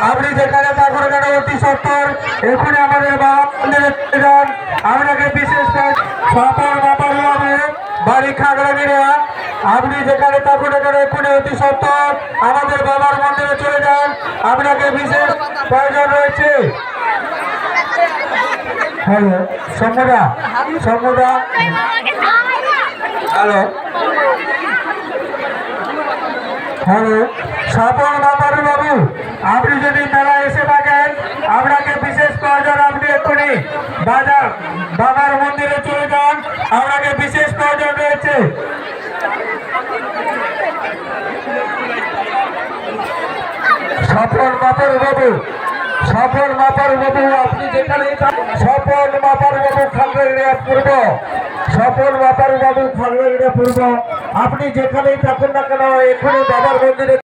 আপনি যেখানে থাকুন কেন অতি সত্তর এখানে আমাদের বাবা মন্দিরে যান। আপনাকে বিশেষ সফল ব্যাপারী হবে বাড়ি খাগড়াগিরা। আপনি যেখানে থাকুন কেন এখানে অতি সত্তর আমাদের বাবার মন্দিরে চলে যান। আপনাকে বিশেষ প্রয়োজন রয়েছে। হ্যালো সম্মদা, সম্মদা, হ্যালো হ্যালো সফল ব্যাপারী বাবু, আপনি যদি মেলায় এসে থাকেন আপনাকে বিশেষ প্রয়োজন। আপনি এক্ষুনি বাবার মন্দিরে চলে যান। আপনাকে বিশেষ প্রয়োজন রয়েছে। সফল ব্যাপারী বাবু, সফল ব্যাপারী বাবু, আপনি যেখানে সফল ব্যাপারী বাবু খাগড়াগড়িয়া পূর্ব, সফল ব্যাপারী বাবু খাগড়াগড়িয়া পূর্ব, আপনি যেখানেই থাকুন না কেন এক্ষুনি বাবার মন্দিরে